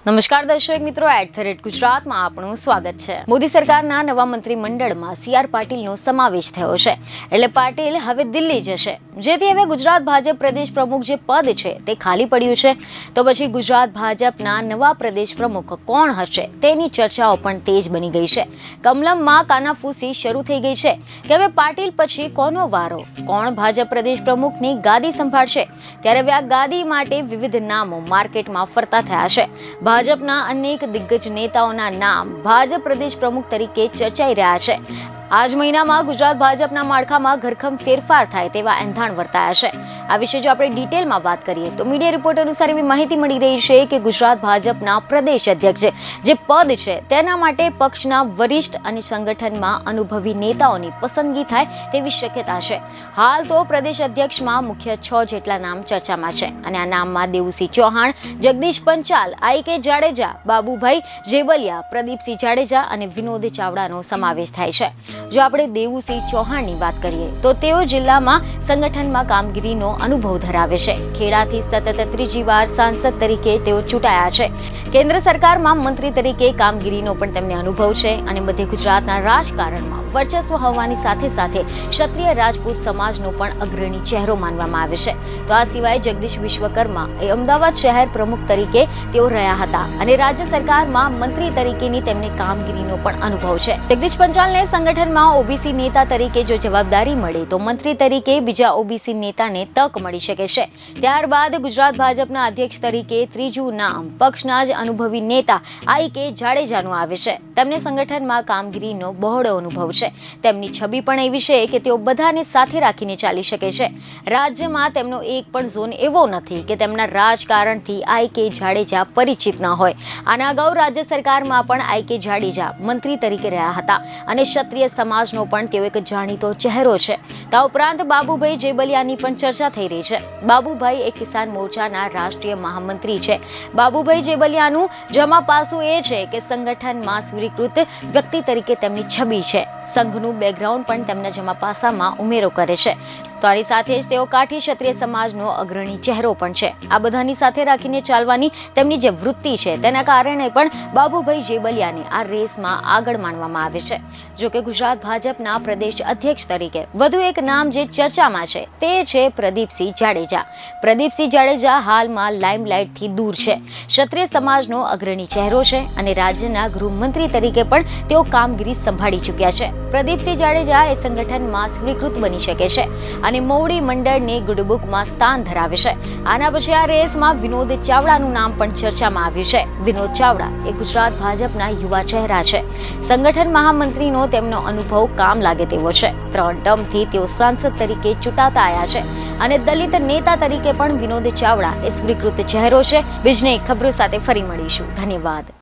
નમસ્કાર દર્શક મિત્રો, @ગુજરાતમાં આપનું સ્વાગત છે। મોદી સરકારના નવા મંત્રીમંડળમાં CR પાટીલનો સમાવેશ થયો છે, એટલે પાટીલ હવે દિલ્હી જશે, જેથી હવે ગુજરાત ભાજપ પ્રદેશ પ્રમુખ જે પદ છે તે ખાલી પડ્યું છે। તો પછી ગુજરાત ભાજપના નવા પ્રદેશ પ્રમુખ કોણ હશે તેની ચર્ચાઓ પણ તેજ બની ગઈ છે। કમલમમાં કાનાફૂસી શરૂ થઈ ગઈ છે કે હવે પાટીલ પછી કોનો વારો, કોણ ભાજપ પ્રદેશ પ્રમુખની ગાદી સંભાળશે। ત્યારે હવે આ ગાદી માટે વિવિધ નામો માર્કેટમાં ફરતા થયા છે। ભાજપના અનેક દિગ્ગજ નેતાઓના નામ ભાજપ પ્રદેશ પ્રમુખ તરીકે ચર્ચાઈ રહ્યા છે। આજ મહિનામાં ગુજરાત ભાજપના માળખામાં ઘરખમ ફેરફાર થાય તેવા એંધાણ વર્તાયા છે। આ વિશે જો આપણે ડિટેલમાં વાત કરીએ તો મીડિયા રિપોર્ટ અનુસાર એવી માહિતી મળી રહી છે કે ગુજરાત ભાજપના પ્રદેશ અધ્યક્ષ જે પદ છે તેના માટે પક્ષના વરિષ્ઠ અને સંગઠનમાં અનુભવી નેતાઓની પસંદગી થાય તેવી શક્યતા છે। હાલ તો પ્રદેશ અધ્યક્ષમાં મુખ્ય 6 જેટલા નામ ચર્ચામાં છે અને આ નામમાં દેવુસિંહ ચૌહાણ, જગદીશ પંચાલ, IK જાડેજા, બાબુભાઈ જેબલિયા, પ્રદીપસિંહ જાડેજા અને વિનોદ ચાવડાનો સમાવેશ થાય છે। જો આપણે દેવુસિંહ ચૌહાણની વાત કરીએ તો તેઓ જિલ્લામાં સંગઠનમાં કામગીરીનો અનુભવ ધરાવે છે। ખેડાથી સતત ત્રીજી વાર સાંસદ તરીકે તેઓ ચૂંટાયા છે। કેન્દ્ર સરકારમાં મંત્રી તરીકે કામગીરીનો પણ તેમને અનુભવ છે અને મધ્ય ગુજરાતના રાજકારણમાં વર્ચસ્વ હોવાની સાથે સાથે ક્ષત્રિય રાજપૂત સમાજનો પણ અગ્રણી ચહેરો માનવામાં આવે છે। તો આ સિવાય જગદીશ વિશ્વકર્મા એ અમદાવાદ શહેર પ્રમુખ તરીકે તેઓ રહ્યા હતા અને રાજ્ય સરકારમાં મંત્રી તરીકેની તેમને કામગીરીનો પણ અનુભવ છે। જગદીશ પંચાલને સંગઠનમાં OBC નેતા તરીકે જો જવાબદારી મળે તો મંત્રી તરીકે બીજા OBC નેતાને તક મળી શકે છે। ત્યારબાદ ગુજરાત ભાજપના અધ્યક્ષ તરીકે ત્રીજું નામ પક્ષના જ અનુભવી નેતા IK જાડેજાનું આવે છે। તેમને સંગઠનમાં કામગીરીનો બહોળો અનુભવ છે। તેમની છબી પણ એવી છે કે તેઓ બધાને સાથે રાખીને ચાલી શકે છે। રાજ્યમાં તેમનો એક પણ ઝોન એવો નથી કે તેમના રાજકારણથી IK જાડેજા પરિચિત ન હોય। આના અગાઉ રાજ્ય સરકારમાં પણ IK જાડેજા મંત્રી તરીકે રહ્યા હતા અને ક્ષત્રિય સમાજનો પણ તેઓ એક જાણીતો ચહેરો છે। આ ઉપરાંત બાબુભાઈ જેબલિયાની પણ ચર્ચા થઈ રહી છે। બાબુભાઈ એક કિસાન મોરચાના રાષ્ટ્રીય મહામંત્રી છે। બાબુભાઈ જેબલિયાનું જમા પાસું એ છે કે સંગઠનમાં સ્વીકૃત વ્યક્તિ તરીકે તેમની છબી છે। સંઘનું બેકગ્રાઉન્ડ પણ તેમના જમા પાસામાં ઉમેરો કરે છે। તો આની સાથે જ તેઓ કાઠી ક્ષત્રિય સમાજનો અગ્રણી ચહેરો પણ છે। આ બધાની સાથે રાખીને ચાલવાની તેમની જે વૃત્તિ છે તેના કારણે પણ બાબુભાઈ જેબલિયાને આ રેસમાં આગળ માનવામાં આવે છે। જો કે ગુજરાત ભાજપના પ્રદેશ અધ્યક્ષ તરીકે વધુ એક નામ જે ચર્ચામાં છે તે છે પ્રદીપસિંહ જાડેજા। પ્રદીપસિંહ જાડેજા હાલમાં લાઇમલાઇટથી દૂર છે। ક્ષત્રિય સમાજનો અગ્રણી ચહેરો છે અને રાજ્યના ગૃહમંત્રી તરીકે પણ તેઓ કામગીરી સંભાળી ચૂક્યા છે। પ્રદીપસિંહ જાડેજા એ સંગઠનમાં સ્વીકૃત બની શકે છે અને મોવડી મંડળની ગુડબુકમાં સ્થાન ધરાવે છે। આના પછી આ રેસમાં વિનોદ ચાવડાનું નામ પણ ચર્ચામાં આવ્યું છે। વિનોદ ચાવડા એ ગુજરાત ભાજપના યુવા ચહેરા છે। સંગઠન મહામંત્રીનો તેમનો અનુભવ કામ લાગે તેવો છે। 3 ટર્મથી તેઓ સાંસદ તરીકે ચૂંટાતા આવ્યા છે અને દલિત નેતા તરીકે પણ વિનોદ ચાવડા એ સ્વીકૃત ચહેરો છે। બીજને ખબરો સાથે ફરી મળીશું। ધન્યવાદ।